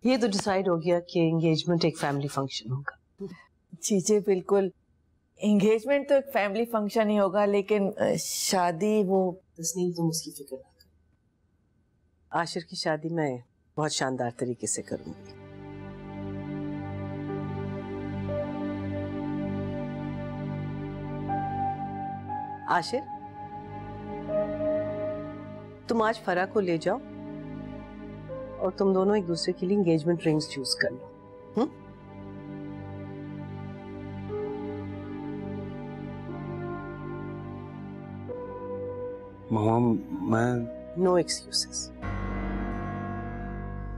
ये तो डिसाइड हो गया कि एंगेजमेंट एक फैमिली फंक्शन होगा। जी जी बिल्कुल, एंगेजमेंट तो एक फैमिली फंक्शन ही होगा, लेकिन शादी वो तस्नीम तुम उसकी फिक्र ना करो। आशिर की शादी मैं बहुत शानदार तरीके से करूंगी। आशिर, तुम आज फरा को ले जाओ और तुम दोनों एक दूसरे के लिए एंगेजमेंट रिंग्स चूज कर लो। मामा मैं no excuses.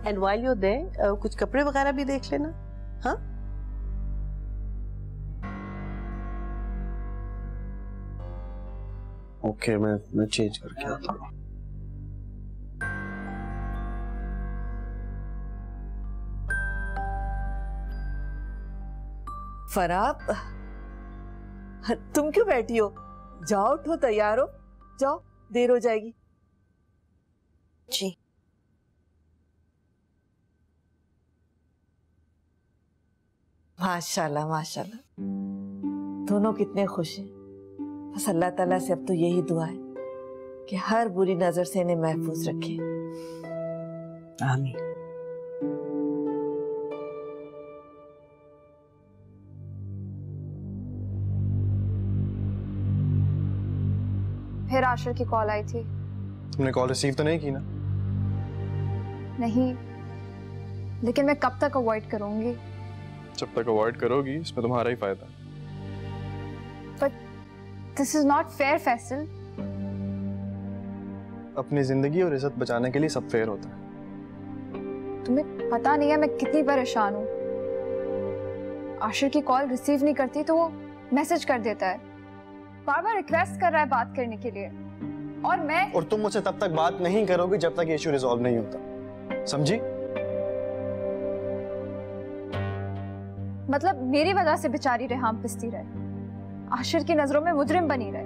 And while you there कुछ कपड़े वगैरह भी देख लेना। हाँ, ओके, मैं चेंज करके आता हूँ। फराब, तुम क्यों बैठी हो? जाओ, उठो, तैयार हो, जाओ, देर हो जाएगी। जी माशाल्लाह माशाल्लाह, दोनों कितने खुश हैं। बस अल्लाह ताला से अब तो यही दुआ है कि हर बुरी नजर से इन्हें महफूज रखे। आमीन। फिर आशिर की कॉल आई थी। तुमने कॉल रिसीव तो नहीं की ना? नहीं, लेकिन मैं कब तक अवॉइड करूंगी? जब तक अवॉइड करोगी इसमें तुम्हारा ही फायदा है। But this is not fair Faisal. अपनी जिंदगी और इज्जत बचाने के लिए सब फेयर होता है। तुम्हें पता नहीं है मैं कितनी परेशान हूँ। आशिर की कॉल रिसीव नहीं करती तो वो मैसेज कर देता है, बार बार रिक्वेस्ट कर रहा है बात करने के लिए, और तुम मुझसे तब तक बात नहीं करोगी जब तक ये इशू रिजॉल्व नहीं होता, समझी? मतलब मेरी वजह से बेचारी रेहाम पिसती रहे, आशिर की नजरों में मुजरिम बनी रहे,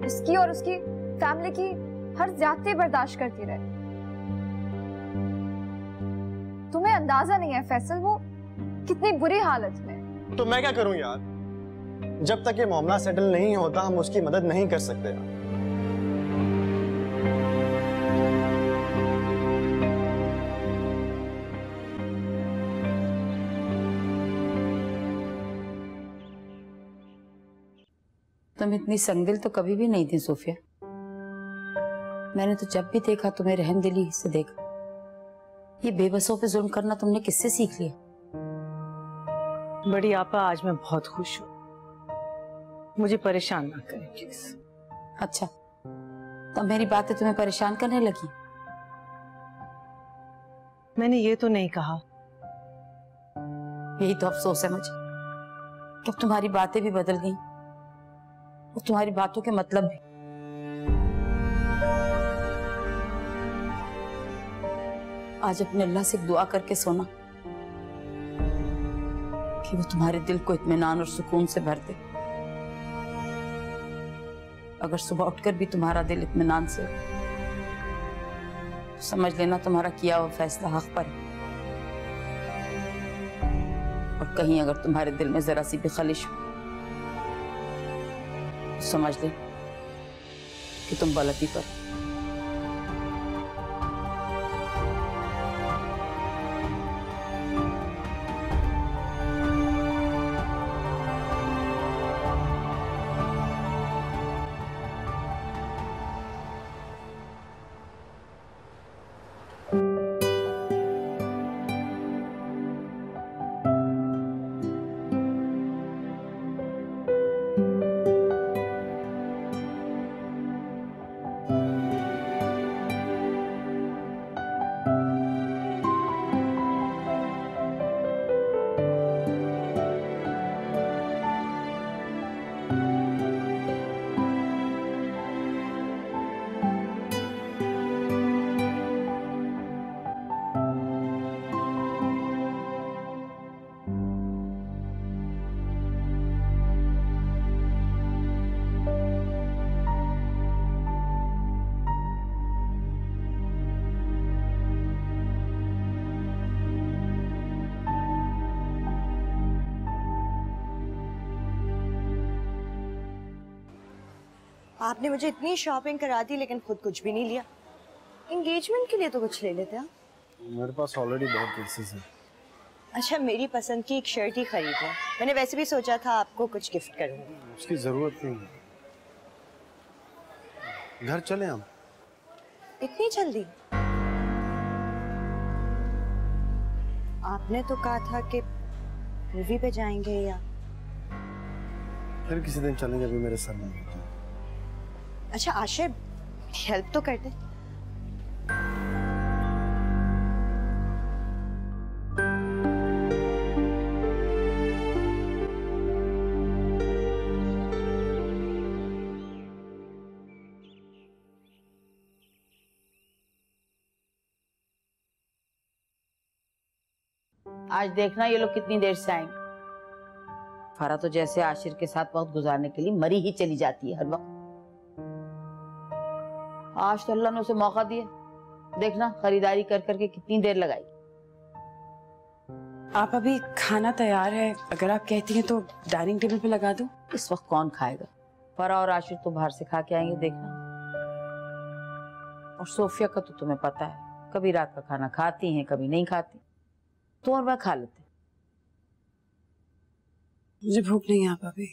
उसकी और उसकी फैमिली की हर ज्यादती बर्दाश्त करती रहे। तुम्हें अंदाजा नहीं है फैसल वो कितनी बुरी हालत में। तो मैं क्या करूं यार? जब तक ये मामला सेटल नहीं होता हम उसकी मदद नहीं कर सकते यार। तुम इतनी संगदिल तो कभी भी नहीं थी सोफिया। मैंने तो जब भी देखा तुम्हें रहमदिली से देखा। ये बेबसों पे जुल्म करना तुमने किससे सीख लिया? बड़ी आपा, आज मैं बहुत खुश हूँ। मुझे परेशान ना करें प्लीज। अच्छा, तो मेरी बातें तुम्हें परेशान करने लगी? मैंने ये तो नहीं कहा। यही तो अफसोस है मुझे कि अब तुम्हारी बातें भी बदल गई और तुम्हारी बातों के मतलब भी। आज अपने अल्लाह से एक दुआ करके सोना कि वो तुम्हारे दिल को इत्मीनान और सुकून से भर दे। अगर सुबह उठकर भी तुम्हारा दिल इत्मीनान से तो समझ लेना तुम्हारा किया हुआ फैसला हक पर है। और कहीं अगर तुम्हारे दिल में जरा सी भी खलिश हो तो समझ ले कि तुम गलती पर। आपने मुझे इतनी शॉपिंग करा दी लेकिन खुद कुछ भी नहीं लिया। एंगेजमेंट के लिए तो कुछ ले लेते आप। मेरे पास ऑलरेडी बहुत ड्रेसेस हैं। अच्छा, मेरी पसंद की एक शर्ट ही खरीद है। मैंने वैसे भी सोचा था आपको कुछ गिफ्ट करूंगी। उसकी जरूरत नहीं है। घर चले हम। इतनी जल्दी? आपने तो कहा था कि मूवी पे जाएंगे या फिर किसी दिन चलेंगे, अभी मेरे सर में। अच्छा आशिर, हेल्प तो कर दे। आज देखना ये लोग कितनी देर से आएंगे। फारा तो जैसे आशिर के साथ वक्त गुजारने के लिए मरी ही चली जाती है हर वक्त। आज तो अल्लाह ने उसे मौका दिया, देखना खरीदारी कर करके कितनी देर लगाई। आप अभी खाना तैयार है, अगर आप कहती हैं तो डाइनिंग टेबल पे लगा दूं। इस वक्त कौन खाएगा? फारा और आशिर तो बाहर से खा के आएंगे, देखना। और सोफिया का तो तुम्हें पता है, कभी रात का खाना खाती हैं कभी नहीं खाती। तो और मैं खा लेते। मुझे भूख नहीं है आप अभी।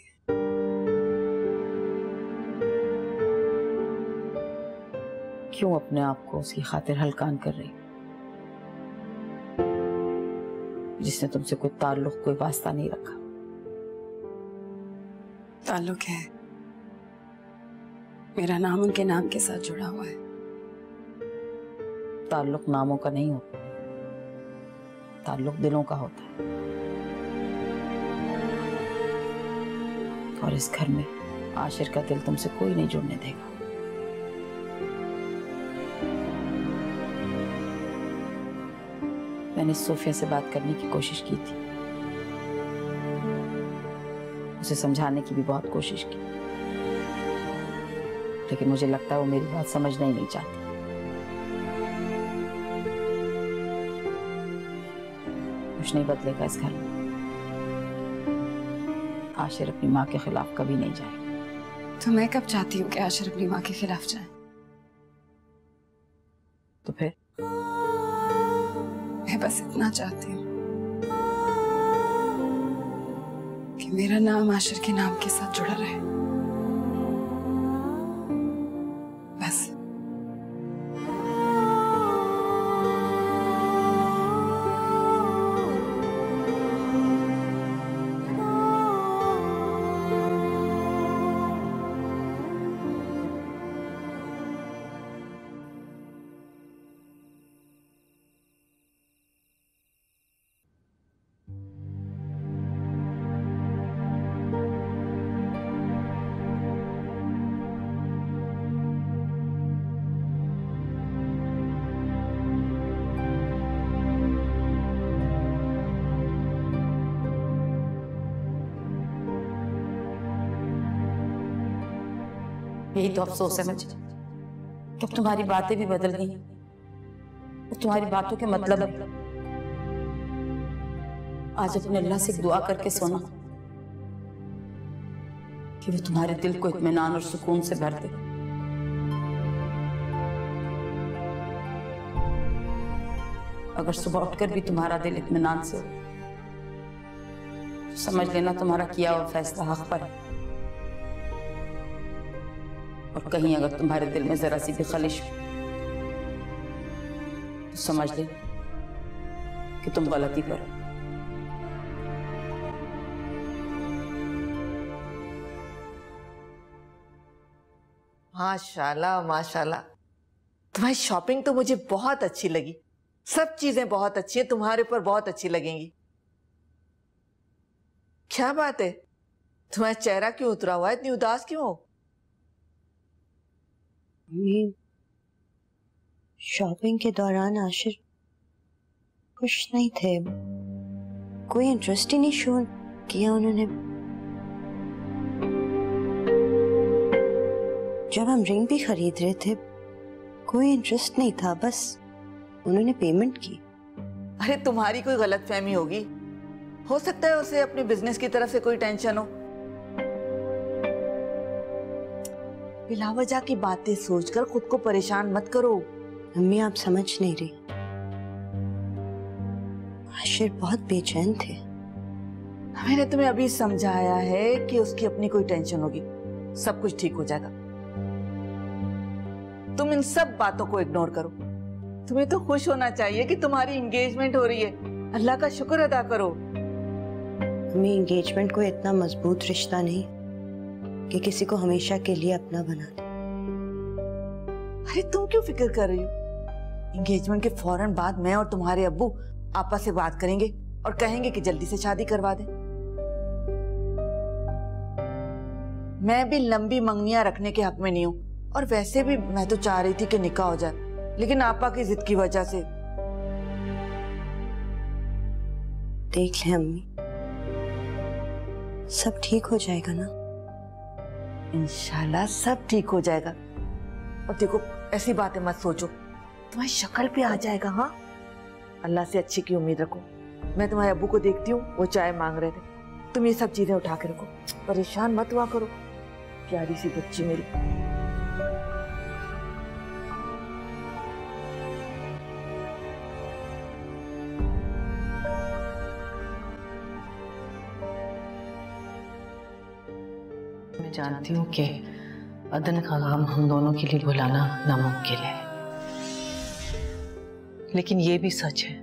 क्यों अपने आप को उसकी खातिर हलकान कर रही, जिसने तुमसे कोई ताल्लुक कोई वास्ता नहीं रखा? ताल्लुक है, मेरा नाम उनके नाम के साथ जुड़ा हुआ है। ताल्लुक नामों का नहीं होता, ताल्लुक दिलों का होता है। और इस घर में आशिर का दिल तुमसे कोई नहीं जुड़ने देगा। मैंने सोफिया से बात करने की कोशिश की थी, उसे समझाने की भी बहुत कोशिश की, लेकिन मुझे लगता है वो मेरी बात समझना ही नहीं चाहती। कुछ नहीं बदलेगा इस घर में। आशिर अपनी माँ के खिलाफ कभी नहीं जाएगा। तो मैं कब चाहती हूँ कि आशिर अपनी माँ के खिलाफ जाए? तो फिर मैं बस इतना चाहती हूँ कि मेरा नाम आशिर के नाम के साथ जुड़ा रहे, बस। यही तो अफसोस है मुझे कि अब तुम्हारी बातें भी बदल गई, और तुम्हारी बातों के मतलब आज अपने अल्लाह से दुआ करके सोना कि वो तुम्हारे दिल को इत्मीनान और सुकून से भर दे। अगर सुबह उठकर भी तुम्हारा दिल इत्मीनान से हो तो समझ लेना तुम्हारा किया हुआ फैसला हक पर है। और कहीं अगर तुम्हारे दिल में जरा सी भी खलिश हो तो समझ ले कि तुम गलती पर हो। माशाल्लाह माशाल्लाह, तुम्हारी शॉपिंग तो मुझे बहुत अच्छी लगी। सब चीजें बहुत अच्छी हैं, तुम्हारे ऊपर बहुत अच्छी लगेंगी। क्या बात है, तुम्हारा चेहरा क्यों उतरा हुआ है, इतनी उदास क्यों हो? शॉपिंग के दौरान आशिर खुश नहीं थे, कोई इंटरेस्ट ही नहीं शो किया उन्होंने। जब हम रिंग भी खरीद रहे थे कोई इंटरेस्ट नहीं था, बस उन्होंने पेमेंट की। अरे तुम्हारी कोई गलतफहमी होगी, हो सकता है उसे अपने बिजनेस की तरफ से कोई टेंशन हो। बिलावजा की बातें सोचकर खुद को परेशान मत करो। मम्मी आप समझ नहीं रही, आशिर बहुत बेचैन थे। मैंने तुम्हें अभी समझाया है कि उसकी अपनी कोई टेंशन होगी, सब कुछ ठीक हो जाएगा। तुम इन सब बातों को इग्नोर करो। तुम्हें तो खुश होना चाहिए कि तुम्हारी एंगेजमेंट हो रही है। अल्लाह का शुक्र अदा करो। मम्मी एंगेजमेंट कोई इतना मजबूत रिश्ता नहीं कि किसी को हमेशा के लिए अपना बना ले। अरे तुम क्यों फिक्र कर रही हो? एंगेजमेंट के फौरन बाद मैं और तुम्हारे अब्बू आपस से बात करेंगे और कहेंगे कि जल्दी से शादी करवा दें। मैं भी लंबी मंगनियां रखने के हक में नहीं हूं, और वैसे भी मैं तो चाह रही थी कि निकाह हो जाए, लेकिन आपा की जिद की वजह से। देख ले अम्मी, सब ठीक हो जाएगा ना? इंशाल्लाह सब ठीक हो जाएगा। और देखो ऐसी बातें मत सोचो, तुम्हारी शक्ल पे आ जाएगा। हाँ, अल्लाह से अच्छी की उम्मीद रखो। मैं तुम्हारे अब्बू को देखती हूँ, वो चाय मांग रहे थे। तुम ये सब चीजें उठा के रखो, परेशान मत हुआ करो, प्यारी सी बच्ची मेरी। मैं जानती हूँ कि अदन का गम हम दोनों के लिए भुलाना नामुमकिन है, लेकिन ये भी सच है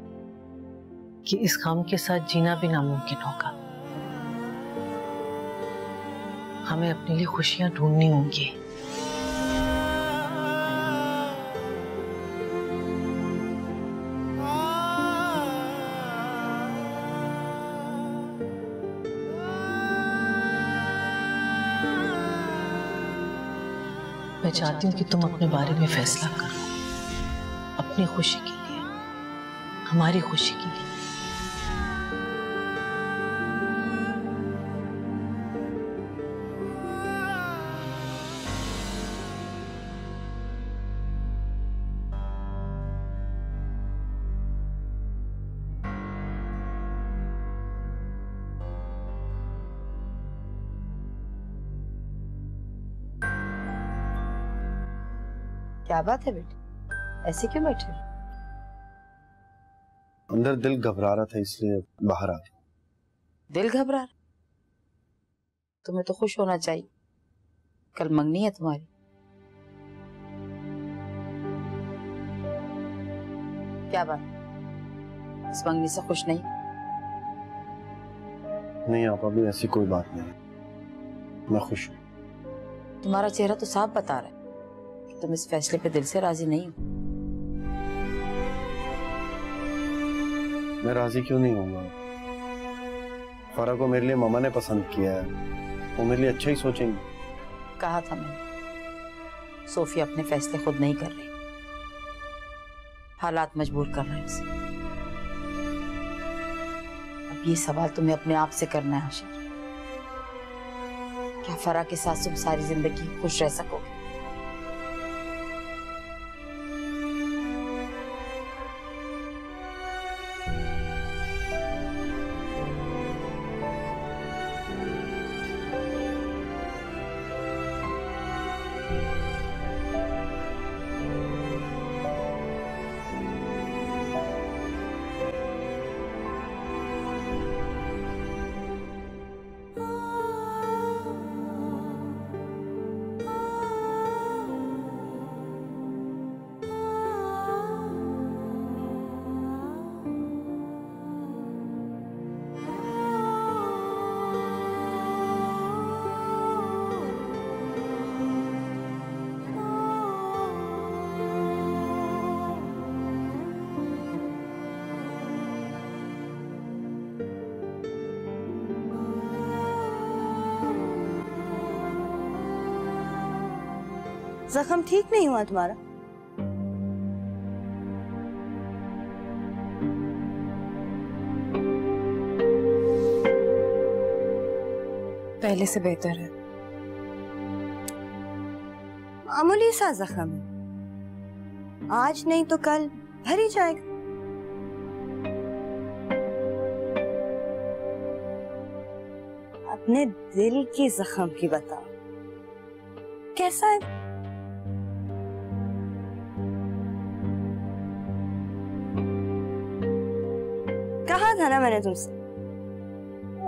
कि इस गम के साथ जीना भी नामुमकिन होगा। हमें अपने लिए खुशियां ढूंढनी होंगी। मैं चाहती हूँ कि तुम अपने बारे में फैसला करो, अपनी खुशी के लिए, हमारी खुशी के लिए। क्या बात है बेटी, ऐसे क्यों बैठे हो? अंदर दिल घबरा रहा था इसलिए बाहर आ गया। दिल घबरा रहा? तुम्हें तो खुश होना चाहिए, कल मंगनी है तुम्हारी। क्या बात, इस मंगनी से खुश नहीं? नहीं आप अभी ऐसी कोई बात नहीं, मैं खुश हूँ। तुम्हारा चेहरा तो साफ बता रहा है कि तुम इस फैसले पे दिल से राजी नहीं हो। मैं राजी क्यों नहीं होऊंगा? फरा को मेरे लिए मामा ने पसंद किया है, वो मेरे लिए अच्छा ही सोचेंगे। कहा था मैंने, सोफिया अपने फैसले खुद नहीं कर रही, हालात मजबूर कर रहे हैं उसे। अब ये सवाल तुम्हें अपने आप से करना है आशिर, क्या फरा के साथ तुम सारी जिंदगी खुश रह सकोगे? जख्म ठीक नहीं हुआ तुम्हारा? पहले से बेहतर है। मामूली सा जख्म है, आज नहीं तो कल भर ही जाएगा। अपने दिल की जख्म की बताओ, कैसा है? कहा था ना मैंने तुमसे,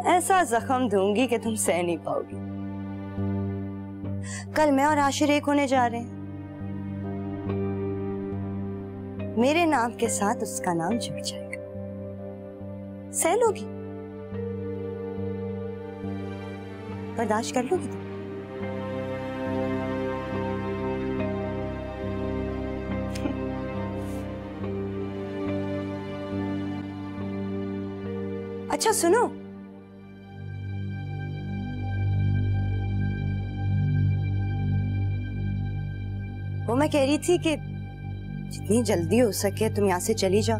ऐसा जख्म दूंगी कि तुम सह नहीं पाओगी। कल मैं और आशिर एक होने जा रहे हैं। मेरे नाम के साथ उसका नाम जुड़ जाएगा। सह लोगी? बर्दाश्त कर लोगी तुम? अच्छा सुनो, वो मैं कह रही थी कि जितनी जल्दी हो सके तुम यहाँ से चली जाओ।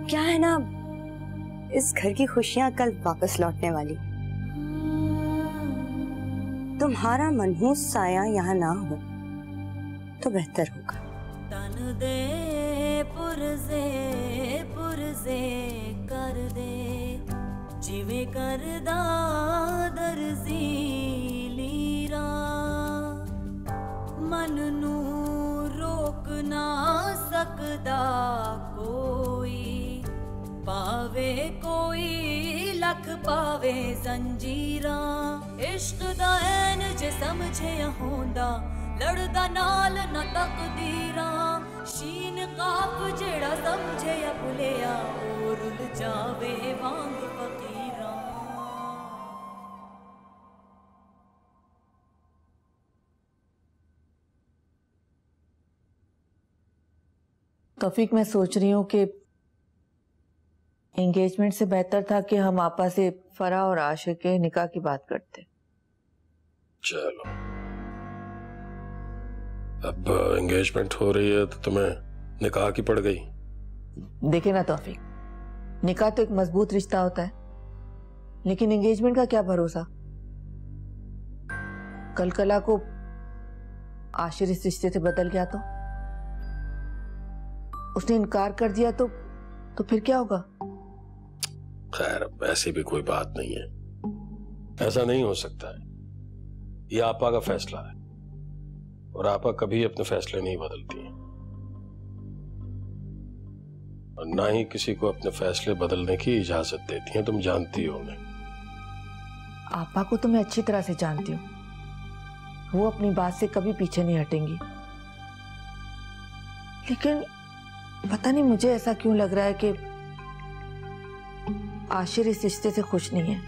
क्या है ना, इस घर की खुशियां कल वापस लौटने वाली। तुम्हारा मनहूस साया यहाँ ना हो तो बेहतर होगा। तन दे पुरजे पुरजे कर दे जिवे करदा दर्जी लीरा मन नू रोक ना सकदा कोई पावे कोई लख पावे जंजीरा इश्क दा ऐन जे समझे होंदा लड़दा नाल न तकदीरा शीन काफ जेड़ा समझे या भुलिया और रुल जावे वांग फकीरा। तौफीक, मैं सोच रही हूँ कि एंगेजमेंट से बेहतर था कि हम आपा से फरा और आशिर के निकाह की बात करते। चलो, अब एंगेजमेंट हो रही है तो तुम्हें निकाह की पड़ गई। देखे ना तौफीक, निकाह तो एक मजबूत रिश्ता होता है, लेकिन एंगेजमेंट का क्या भरोसा। कल कला को आशिर इस रिश्ते से बदल गया तो, उसने इनकार कर दिया तो फिर क्या होगा। खैर, ऐसी भी कोई बात नहीं है, ऐसा नहीं हो सकता है। ये आपा का फैसला है और आपा कभी अपने फैसले नहीं बदलती हैं और ना ही किसी को अपने फैसले बदलने की इजाजत देती हैं। तुम जानती हो उन्हें। आपा को तो मैं अच्छी तरह से जानती हूँ, वो अपनी बात से कभी पीछे नहीं हटेंगी, लेकिन पता नहीं मुझे ऐसा क्यों लग रहा है कि आशिर इस रिश्ते से खुश नहीं है।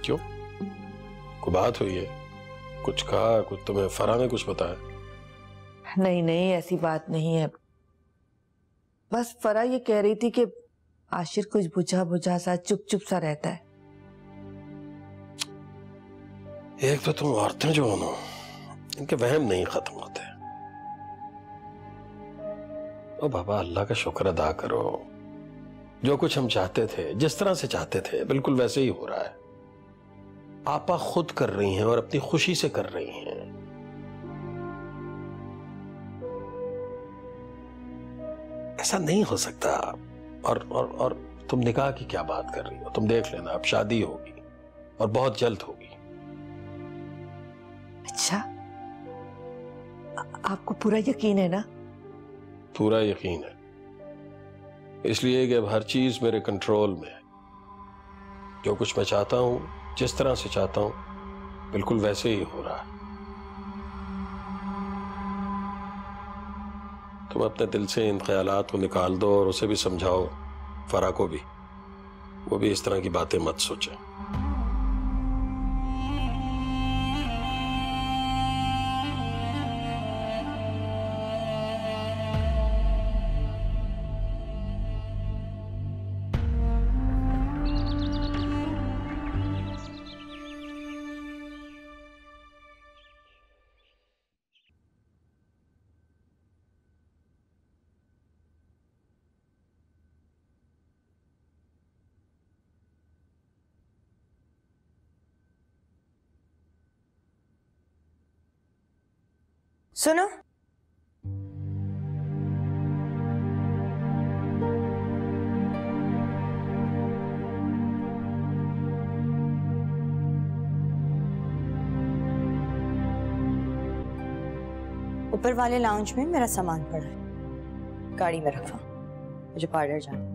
क्यों? कोई बात हुई है? कुछ कहा? कुछ तुम्हें फरा ने कुछ बताया? नहीं नहीं, ऐसी बात नहीं है। बस फरा ये कह रही थी कि आशिर कुछ बुझा बुझा सा चुप चुप सा रहता है। एक तो तुम औरतें जो हो ना, इनके वहम नहीं खत्म होते। ओ बाबा, अल्लाह का शुक्र अदा करो, जो कुछ हम चाहते थे, जिस तरह से चाहते थे, बिल्कुल वैसे ही हो रहा है। आपा खुद कर रही हैं और अपनी खुशी से कर रही हैं। ऐसा नहीं हो सकता। और तुम निकाह की क्या बात कर रही हो? तुम देख लेना, अब शादी होगी और बहुत जल्द होगी। अच्छा, आपको पूरा यकीन है ना? पूरा यकीन है, इसलिए कि अब हर चीज मेरे कंट्रोल में है। जो कुछ मैं चाहता हूं, जिस तरह से चाहता हूं, बिल्कुल वैसे ही हो रहा है। तुम अपने दिल से इन ख्यालात को निकाल दो और उसे भी समझाओ, फरा को भी, वो भी इस तरह की बातें मत सोचे। सुनो, ऊपर वाले लाउंज में मेरा सामान पड़ा है, गाड़ी में रखा, मुझे पार्लर जाना।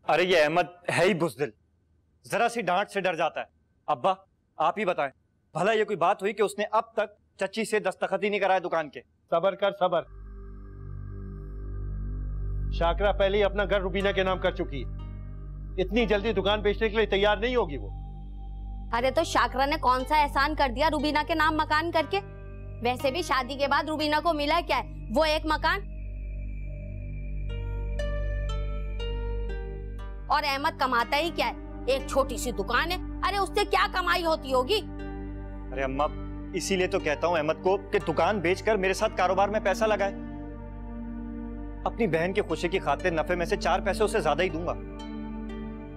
अरे ये अहमद है ही बुज़दिल, जरा सी डांट से डर जाता है। अब्बा आप ही बताएं, भला ये कोई बात हुई कि उसने अब तक चच्ची से दस्तखत ही नहीं कराया दुकान के? सबर कर सबर। शाकरा पहले ही अपना घर रुबीना के नाम कर चुकी है, इतनी जल्दी दुकान बेचने के लिए तैयार नहीं होगी वो। अरे तो शाकरा ने कौन सा एहसान कर दिया रुबीना के नाम मकान करके? वैसे भी शादी के बाद रुबीना को मिला क्या है, वो एक मकान। और अहमद कमाता ही क्या है, एक छोटी सी दुकान है। अरे उससे क्या कमाई होती होगी? अरे अम्मा इसीलिए तो कहता हूँ अहमद को कि दुकान बेचकर मेरे साथ कारोबार में पैसा लगाए। अपनी बहन की खुशी की खातिर नफे में से 4 पैसे उसे ज्यादा ही दूंगा।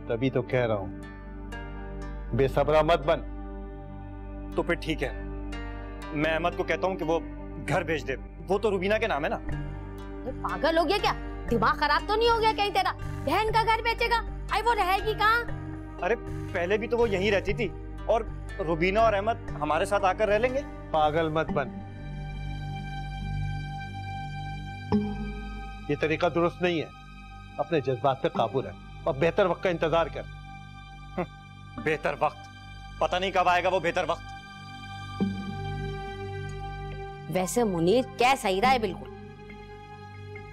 तभी तो कह रहा हूँ बेसब्रा मत बन। तो फिर ठीक है, मैं अहमद को कहता हूँ कि वो घर भेज दे, वो तो रुबीना के नाम है ना। पागल हो गया क्या? दिमाग खराब तो नहीं हो गया कहीं तेरा? बहन का घर बेचेगा? आई वो रहेगी कहाँ? अरे पहले भी तो वो यहीं रहती थी और रुबीना और अहमद हमारे साथ आकर रह लेंगे। पागल मत बन, ये तरीका दुरुस्त नहीं है। अपने जज्बात पे काबू रख और बेहतर वक्त का इंतजार कर। बेहतर वक्त? पता नहीं कब आएगा वो बेहतर वक्त। वैसे मुनीर क्या सही रहा है बिल्कुल।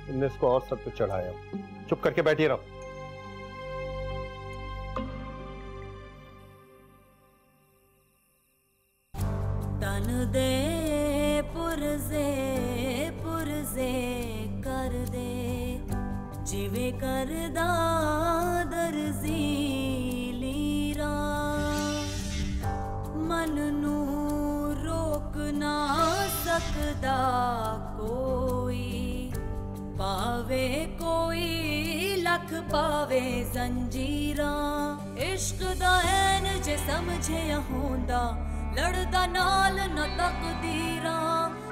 तुमने इसको और सब तो चढ़ाया, चुप करके बैठी रहो। तन दे पुरजे पुरजे कर दे, जिवे करदा दर्जी लीरा, मन नू रोक ना सकदा कोई, पावे कोई लख पावे जंजीरा। इश्क दा ऐन जे समझे होंदा, लड़दा नाल न तकदीरा।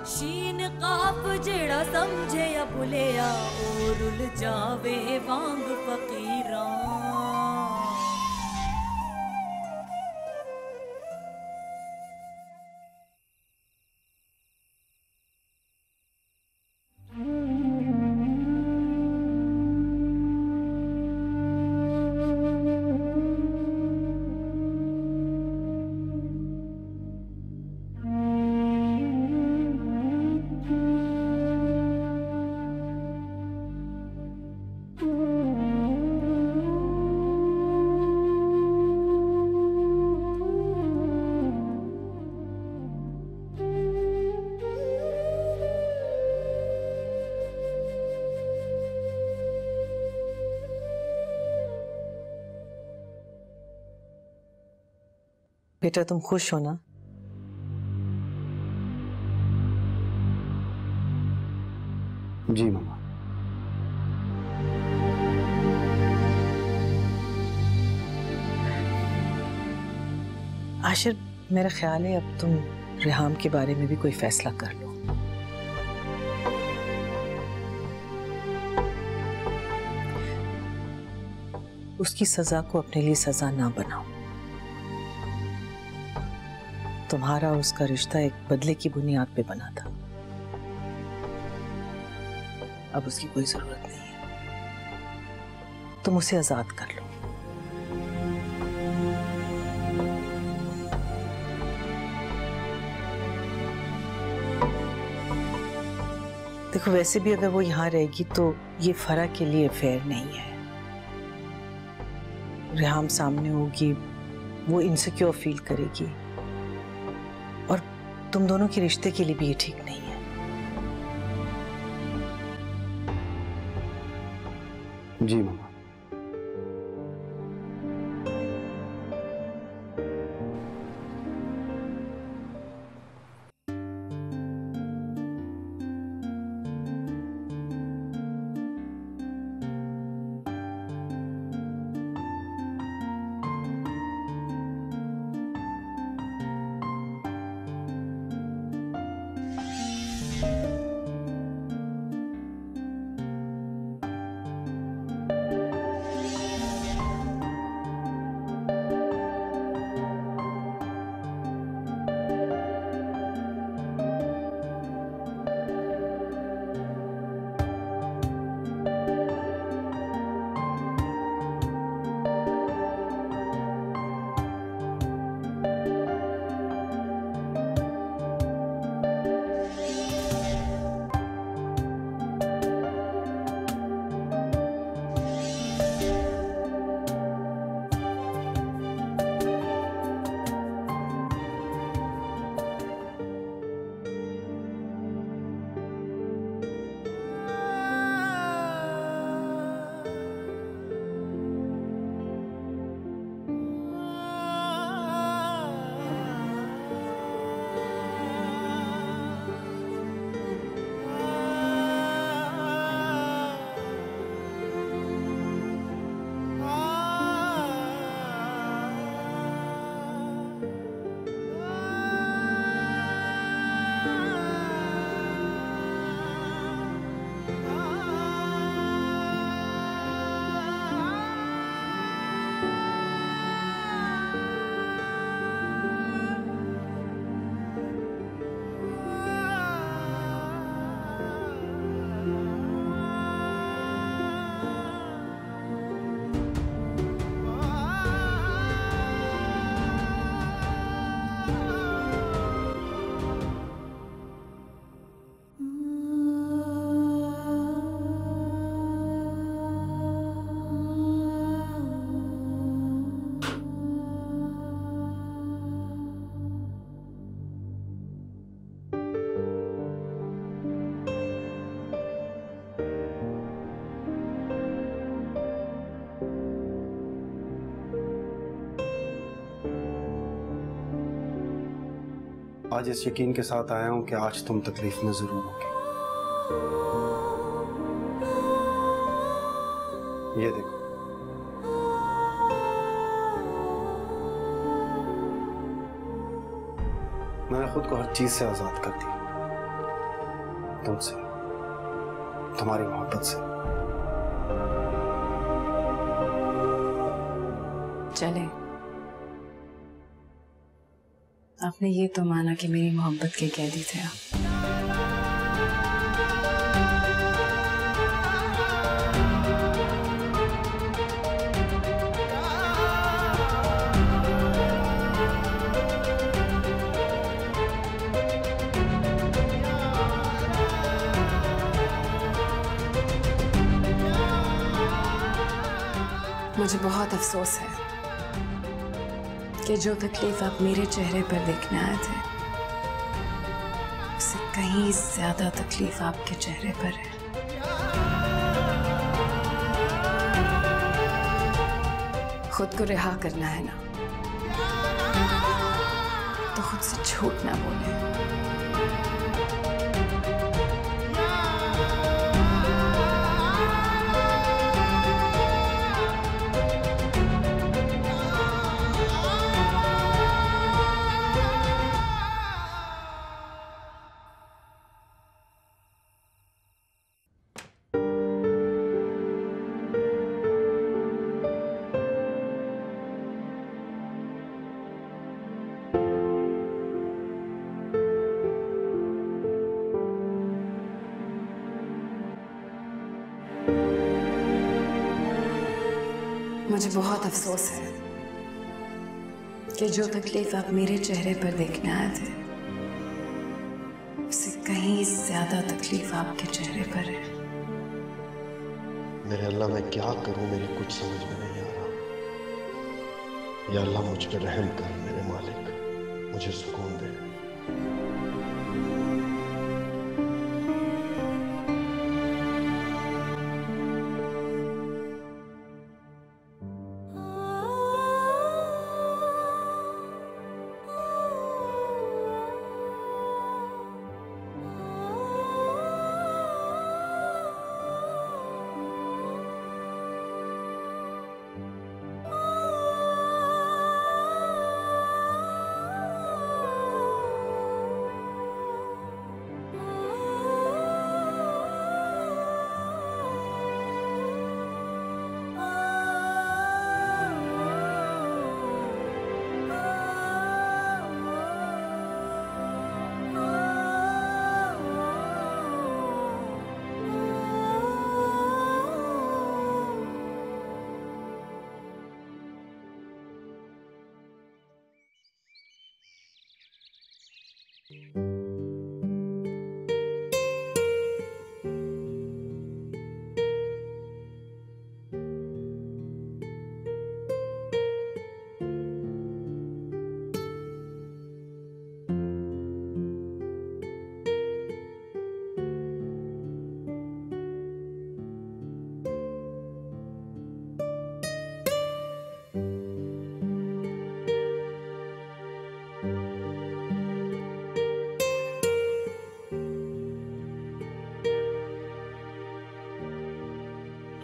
शीन काफ जेड़ा समझे या भुलिया, ओ रुल जावे वांग फकीरा। बेटा तुम खुश हो ना? जी मामा। आशिर, मेरा ख्याल है अब तुम रेहाम के बारे में भी कोई फैसला कर लो। उसकी सजा को अपने लिए सजा ना बनाओ। तुम्हारा उसका रिश्ता एक बदले की बुनियाद पे बना था, अब उसकी कोई जरूरत नहीं है। तुम उसे आजाद कर लो। देखो, वैसे भी अगर वो यहाँ रहेगी तो ये फरा के लिए फेयर नहीं है। रेहाम सामने होगी, वो इनसिक्योर फील करेगी, और तुम दोनों के रिश्ते के लिए भी ये ठीक नहीं है। जी मामा। आज इस यकीन के साथ आया हूं कि आज तुम तकलीफ में जरूर होगी। ये देखो, मैंने खुद को हर चीज से आजाद कर दिया, तुमसे, तुम्हारी मोहब्बत से। चले, आपने ये तो माना कि मेरी मोहब्बत के कैदी थे आप। मुझे बहुत अफसोस है कि जो तकलीफ आप मेरे चेहरे पर देखने आए थे, उससे कहीं ज्यादा तकलीफ आपके चेहरे पर है। खुद को रिहा करना है ना? खुद से झूठ ना बोले। मुझे बहुत अफसोस है कि जो तकलीफ आप मेरे चेहरे पर देखने आए थे उससे कहीं ज्यादा तकलीफ आपके चेहरे पर है। मेरे अल्लाह मैं क्या करूं, मेरी कुछ समझ में नहीं आ रहा। या अल्लाह मुझ पर रहम कर मेरे मालिक, मुझे सुकून दे।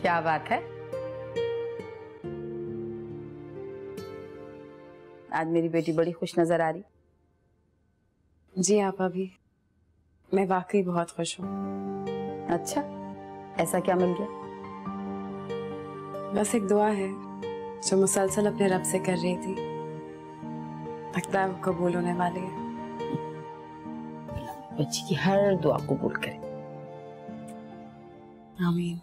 क्या बात है, आज मेरी बेटी बड़ी खुश नजर आ रही। जी आप अभी, मैं वाकई बहुत खुश हूँ। अच्छा, ऐसा क्या मिल गया? बस एक दुआ है जो मुसलसल अपने रब से कर रही थी, लगता है वो कबूल होने वाली है। बच्ची की हर दुआ कबूल करे। आमीन।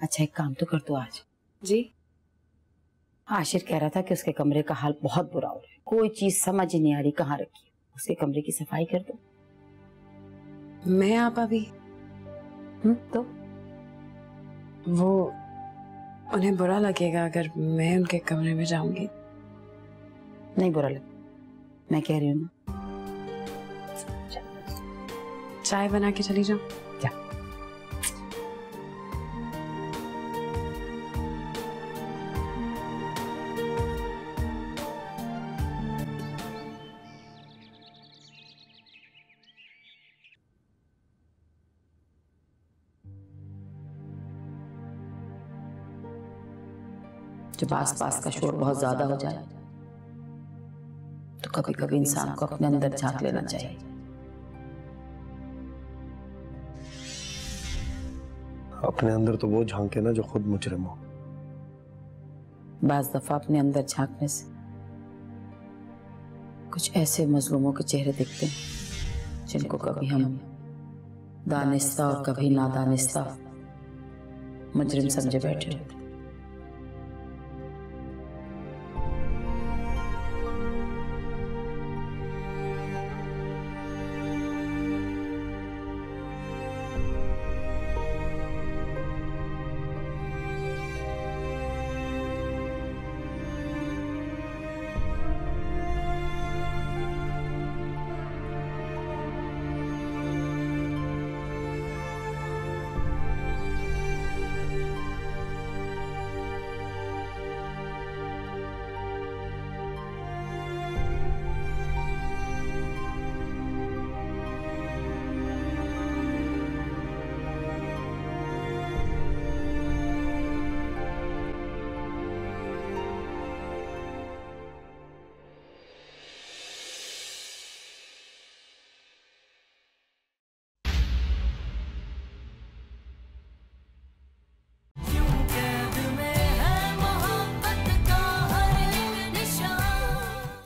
अच्छा एक काम तो कर दो आज। जी? आशिर कह रहा था कि उसके कमरे का हाल बहुत बुरा हो रहा है, कोई चीज समझ ही नहीं आ रही कहाँ रखी। उसके कमरे की सफाई कर दो। मैं आप अभी? तो वो उन्हें बुरा लगेगा अगर मैं उनके कमरे में जाऊंगी? नहीं बुरा लगे, मैं कह रही हूँ ना। चाय बना के चली जाऊं? जा। जब आसपास का शोर बहुत ज्यादा हो जाए तो कभी कभी इंसान को अपने अंदर झांक लेना चाहिए। अपने अंदर तो वो झांके ना जो खुद मुजरिम हो। बाज दफा अपने अंदर झांकने से कुछ ऐसे मजलूमों के चेहरे दिखते हैं जिनको कभी हम दानिस्ता और कभी नादानिस्ता मुजरिम समझे बैठे होते।